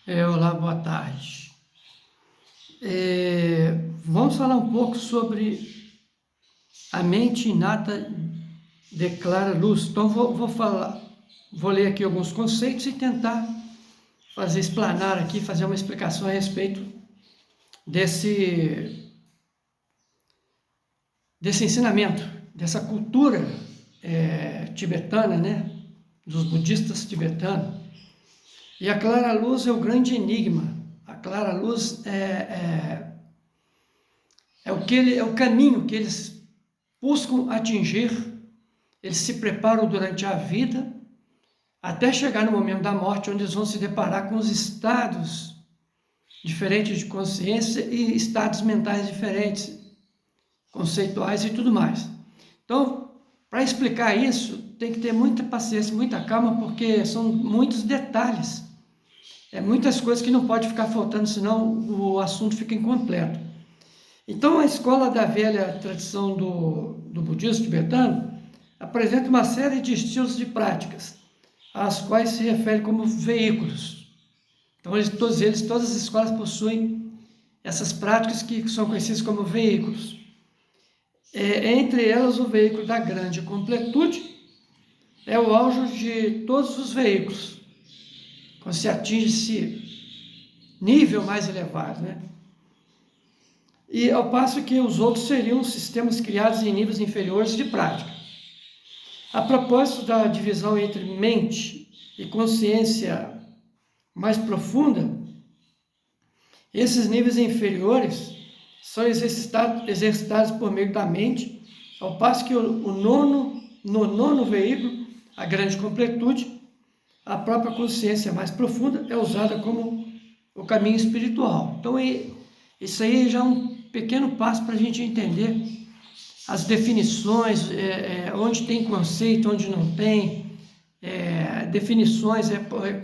Olá, boa tarde. Vamos falar um pouco sobre a mente inata declara luz. Então, vou ler aqui alguns conceitos e tentar explanar aqui, fazer uma explicação a respeito desse ensinamento, dessa cultura tibetana, né? Dos budistas tibetanos. E a clara luz é o grande enigma. A clara luz é o caminho que eles buscam atingir. Eles se preparam durante a vida até chegar no momento da morte, onde eles vão se deparar com os estados diferentes de consciência e estados mentais diferentes, conceituais e tudo mais. Então, para explicar isso, tem que ter muita paciência, muita calma, porque são muitos detalhes. Muitas coisas que não pode ficar faltando, senão o assunto fica incompleto. Então, a escola da velha tradição do budismo tibetano apresenta uma série de estilos de práticas, às quais se refere como veículos. Então, todas as escolas possuem essas práticas que são conhecidas como veículos. Entre elas, o veículo da grande completude é o auge de todos os veículos, quando se atinge esse nível mais elevado, né? E ao passo que os outros seriam sistemas criados em níveis inferiores de prática. A propósito da divisão entre mente e consciência mais profunda, esses níveis inferiores são exercitados por meio da mente, ao passo que no nono veículo, a grande completude, a própria consciência mais profunda é usada como o caminho espiritual. Então, isso aí já é um pequeno passo para a gente entender as definições, onde tem conceito, onde não tem, definições,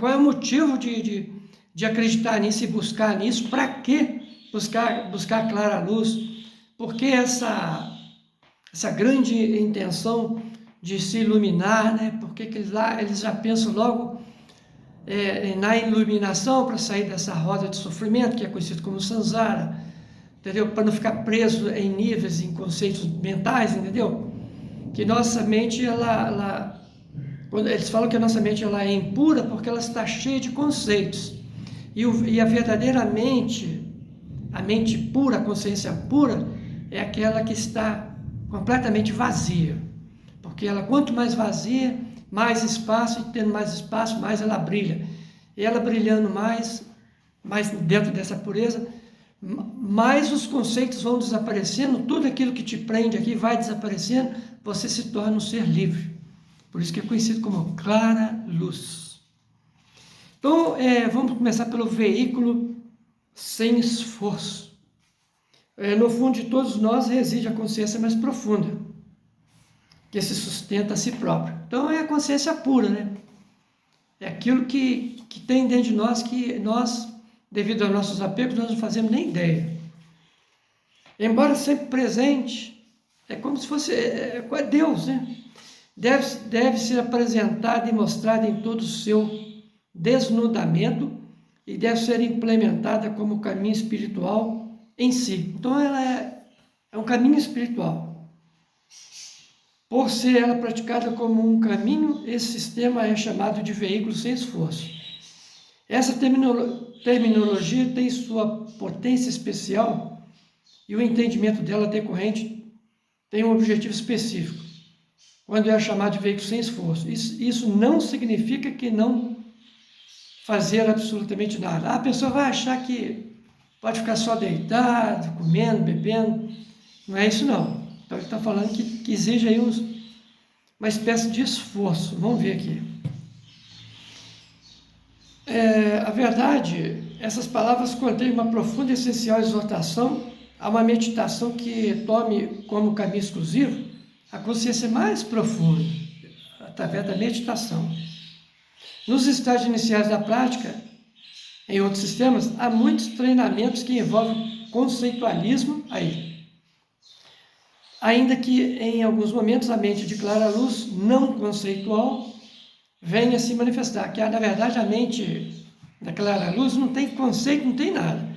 qual é o motivo de acreditar nisso e buscar nisso, para que buscar a clara luz, porque essa grande intenção de se iluminar, né? Porque eles já pensam logo na iluminação para sair dessa roda de sofrimento, que é conhecido como samsara, entendeu? Para não ficar preso em níveis, em conceitos mentais, entendeu? Que nossa mente, quando eles falam que a nossa mente ela é impura porque ela está cheia de conceitos. E a verdadeira mente, a mente pura, a consciência pura, é aquela que está completamente vazia. Porque ela, quanto mais vazia, mais espaço, e tendo mais espaço, mais ela brilha. E ela brilhando mais dentro dessa pureza, mais os conceitos vão desaparecendo, tudo aquilo que te prende aqui vai desaparecendo, você se torna um ser livre. Por isso que é conhecido como clara luz. Então, vamos começar pelo veículo sem esforço. No fundo de todos nós reside a consciência mais profunda, que se sustenta a si próprio. Então, é a consciência pura, né? É aquilo que tem dentro de nós, que nós, devido aos nossos apegos, nós não fazemos nem ideia. Embora sempre presente, é como se fosse Deus, né? Deve ser apresentada e mostrada em todo o seu desnudamento e deve ser implementada como caminho espiritual em si. Então, ela é um caminho espiritual. Por ser ela praticada como um caminho, esse sistema é chamado de veículo sem esforço. Essa terminologia tem sua potência especial e o entendimento dela decorrente tem um objetivo específico, quando é chamado de veículo sem esforço. Isso não significa que não fazer absolutamente nada. A pessoa vai achar que pode ficar só deitado, comendo, bebendo. Não é isso não. Então ele está falando que exige aí uma espécie de esforço. Vamos ver aqui. A verdade, essas palavras contêm uma profunda e essencial exortação a uma meditação que tome como caminho exclusivo a consciência mais profunda, através da meditação. Nos estágios iniciais da prática, em outros sistemas, há muitos treinamentos que envolvem conceitualismo aí. Ainda que em alguns momentos a mente de clara luz não conceitual venha se manifestar, que na verdade a mente da clara luz, não tem conceito, não tem nada.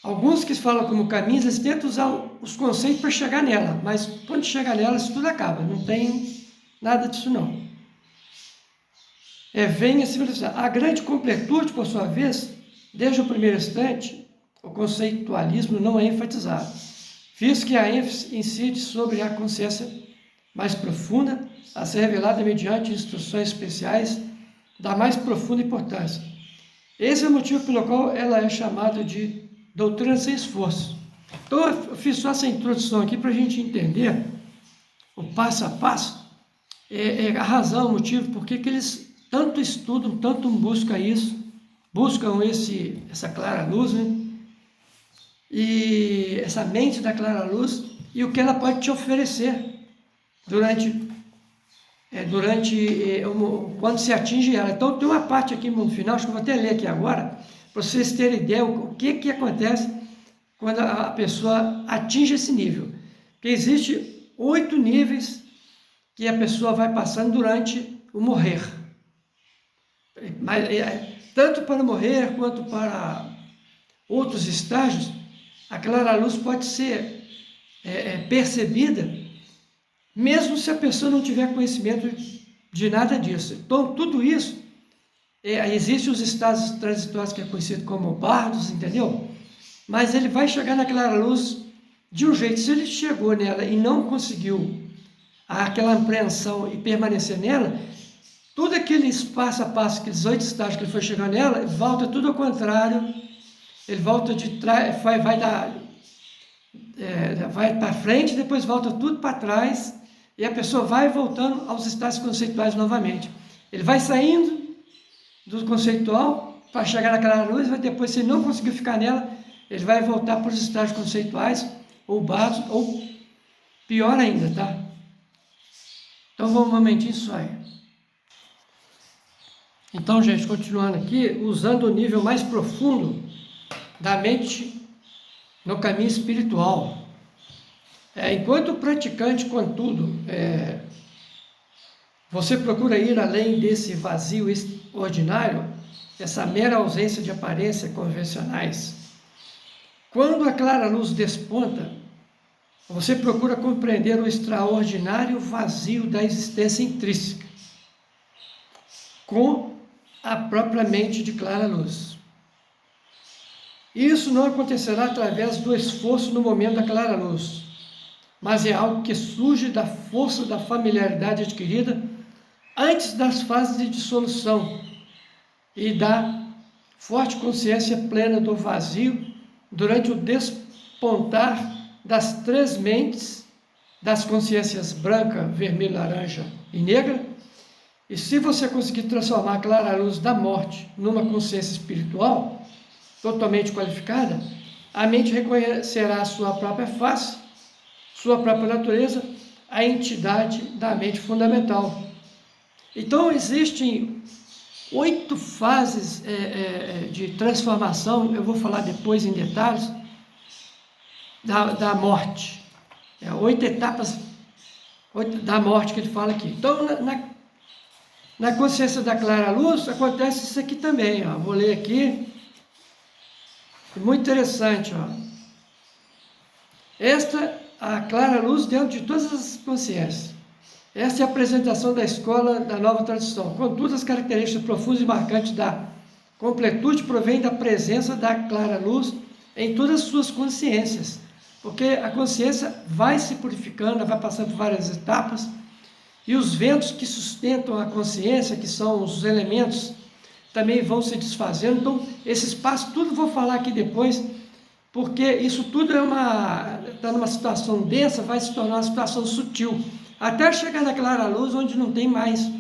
Alguns que falam como caminhos, eles tentam usar os conceitos para chegar nela, mas quando chega nela, isso tudo acaba, não tem nada disso não. Vem acima disso. A grande completude, por sua vez, desde o primeiro instante, o conceitualismo não é enfatizado, visto que a ênfase incide sobre a consciência mais profunda, a ser revelada mediante instruções especiais da mais profunda importância. Esse é o motivo pelo qual ela é chamada de doutrina sem esforço. Então, eu fiz só essa introdução aqui para a gente entender o passo a passo, a razão, o motivo, por que eles tanto estudam, tanto buscam isso, buscam essa clara luz, né? E essa mente da clara luz, e o que ela pode te oferecer quando se atinge ela. Então, tem uma parte aqui no final, acho que eu vou até ler aqui agora, para vocês terem ideia o que acontece quando a pessoa atinge esse nível. Porque existe 8 níveis que a pessoa vai passando durante o morrer. Mas, tanto para morrer quanto para outros estágios, a clara luz pode ser percebida, mesmo se a pessoa não tiver conhecimento de nada disso. Então, tudo isso, existem os estados transitórios que é conhecido como bardos, entendeu? Mas ele vai chegar na clara luz de um jeito. Se ele chegou nela e não conseguiu aquela apreensão e permanecer nela, tudo aqueles passo a passo, aqueles 8 estágios que ele foi chegando nela, volta tudo ao contrário. Ele volta de trás, vai para frente, depois volta tudo para trás, e a pessoa vai voltando aos estágios conceituais novamente. Ele vai saindo do conceitual para chegar naquela luz, mas depois, se ele não conseguir ficar nela, ele vai voltar para os estágios conceituais, ou básicos, ou pior ainda, tá? Então, vamos um momentinho só aí. Então, gente, continuando aqui, usando o nível mais profundo da mente no caminho espiritual. Enquanto praticante, contudo, você procura ir além desse vazio ordinário, essa mera ausência de aparência convencionais. Quando a clara luz desponta, você procura compreender o extraordinário vazio da existência intrínseca, com a própria mente de clara luz. Isso não acontecerá através do esforço no momento da clara luz, mas é algo que surge da força da familiaridade adquirida antes das fases de dissolução e da forte consciência plena do vazio durante o despontar das 3 mentes, das consciências branca, vermelha, laranja e negra. E se você conseguir transformar a clara luz da morte numa consciência espiritual totalmente qualificada, a mente reconhecerá a sua própria face, sua própria natureza, a entidade da mente fundamental. Então, existem 8 fases de transformação, eu vou falar depois em detalhes, da morte. 8 etapas da morte que ele fala aqui. Então, na consciência da clara luz, acontece isso aqui também. Ó. Vou ler aqui. Muito interessante. Ó. A clara luz dentro de todas as consciências. Esta é a apresentação da escola da nova tradição. Contudo, as características profundas e marcantes da completude provêm da presença da clara luz em todas as suas consciências. Porque a consciência vai se purificando, vai passando por várias etapas, e os ventos que sustentam a consciência, que são os elementos, também vão se desfazendo. Então, esse espaço, tudo vou falar aqui depois, porque isso tudo está numa situação densa, vai se tornar uma situação sutil, até chegar na clara luz, onde não tem mais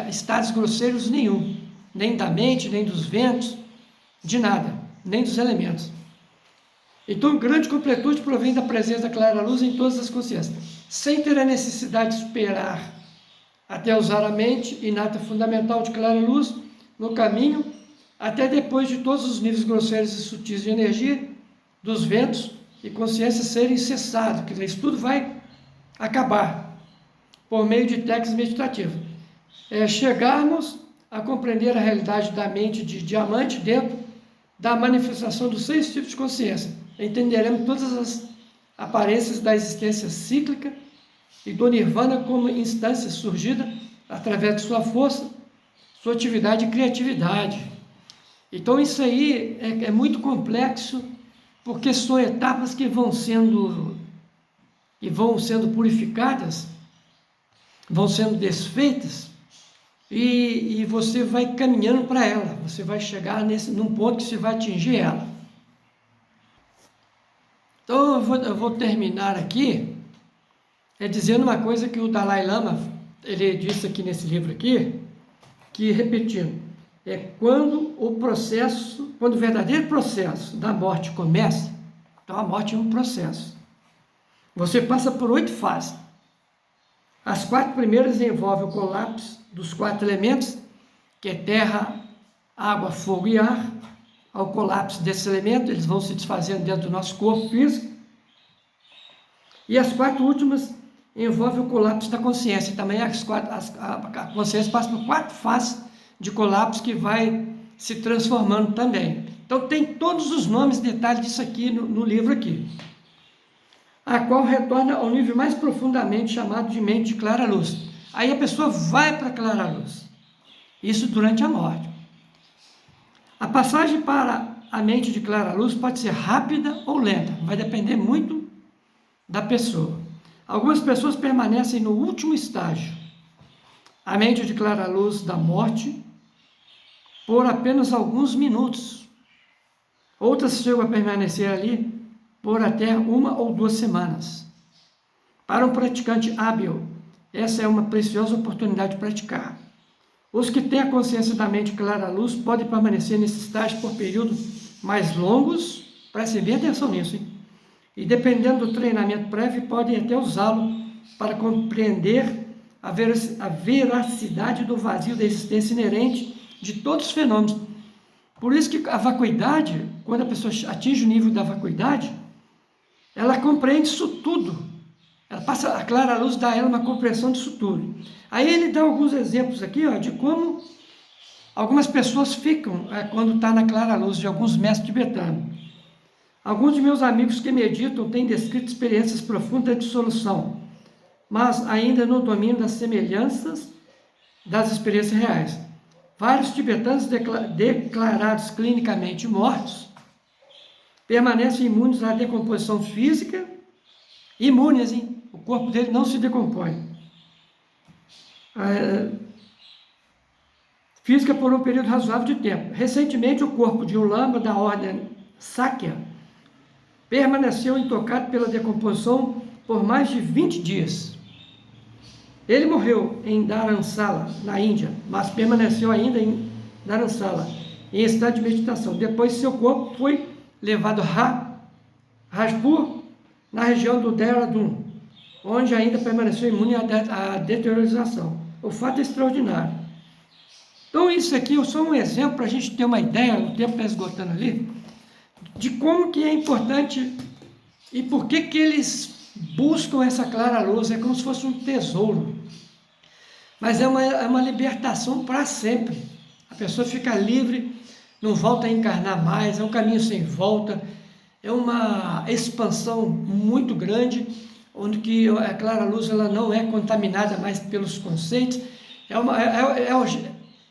estados grosseiros nenhum, nem da mente, nem dos ventos, de nada, nem dos elementos. Então, grande completude provém da presença da clara luz em todas as consciências, sem ter a necessidade de esperar até usar a mente inata fundamental de clara luz no caminho, até depois de todos os níveis grosseiros e sutis de energia, dos ventos e consciência serem cessados, que isso tudo vai acabar por meio de técnicas meditativas. Chegarmos a compreender a realidade da mente de diamante dentro da manifestação dos 6 tipos de consciência. Entenderemos todas as aparências da existência cíclica e do Nirvana como instância surgida através de sua força, sua atividade e criatividade. Então isso aí é muito complexo, porque são etapas que vão sendo purificadas, vão sendo desfeitas, e você vai caminhando para ela, você vai chegar num ponto que você vai atingir ela. Então eu vou terminar aqui dizendo uma coisa que o Dalai Lama, ele disse aqui nesse livro aqui, que, repetindo, quando o verdadeiro processo da morte começa, então a morte é um processo. Você passa por 8 fases. As 4 primeiras envolvem o colapso dos 4 elementos, que é terra, água, fogo e ar. Ao colapso desses elementos, eles vão se desfazendo dentro do nosso corpo físico. E as 4 últimas envolvem o colapso da consciência. Também a consciência passa por 4 fases de colapso que vai se transformando também. Então tem todos os nomes, detalhes disso aqui no livro aqui. A qual retorna ao nível mais profundamente chamado de mente de clara luz. Aí a pessoa vai para a clara luz. Isso durante a morte. A passagem para a mente de clara luz pode ser rápida ou lenta, vai depender muito da pessoa. Algumas pessoas permanecem no último estágio, a mente de clara luz da morte, por apenas alguns minutos. Outras chegam a permanecer ali por até 1 ou 2 semanas. Para um praticante hábil, essa é uma preciosa oportunidade de praticar. Os que têm a consciência da mente clara luz podem permanecer nesse estágio por períodos mais longos, prestem bem atenção nisso, hein? E dependendo do treinamento prévio, podem até usá-lo para compreender a veracidade do vazio da existência inerente de todos os fenômenos. Por isso que a vacuidade, quando a pessoa atinge o nível da vacuidade, ela compreende isso tudo. Ela passa, a clara luz dá a ela uma compreensão disso tudo. Aí ele dá alguns exemplos aqui, de como algumas pessoas ficam quando está na clara luz, de alguns mestres tibetanos. Alguns de meus amigos que meditam têm descrito experiências profundas de dissolução, mas ainda no domínio das semelhanças das experiências reais. Vários tibetanos declarados clinicamente mortos permanecem imunes à decomposição física, imunes, hein? O corpo dele não se decompõe. Física por um período razoável de tempo. Recentemente, o corpo de um lama da ordem Sakya permaneceu intocado pela decomposição por mais de 20 dias. Ele morreu em Dharamsala, na Índia, mas permaneceu ainda em Dharamsala, em estado de meditação. Depois, seu corpo foi levado a Rajpur, na região do Dehradun, onde ainda permaneceu imune à deteriorização. O fato é extraordinário. Então, isso aqui é só um exemplo para a gente ter uma ideia, o tempo está esgotando ali, de como que é importante e por que que eles buscam essa clara luz. É como se fosse um tesouro, mas é uma libertação para sempre. A pessoa fica livre, não volta a encarnar mais, é um caminho sem volta, é uma expansão muito grande, onde que a clara luz ela não é contaminada mais pelos conceitos,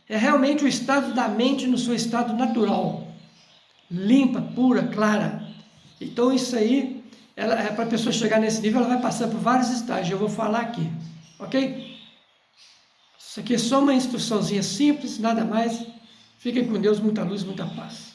é realmente o estado da mente no seu estado natural, limpa, pura, clara. Então isso aí, para a pessoa chegar nesse nível, ela vai passar por vários estágios, eu vou falar aqui, ok? Isso aqui é só uma instruçãozinha simples, nada mais. Fiquem com Deus, muita luz, muita paz.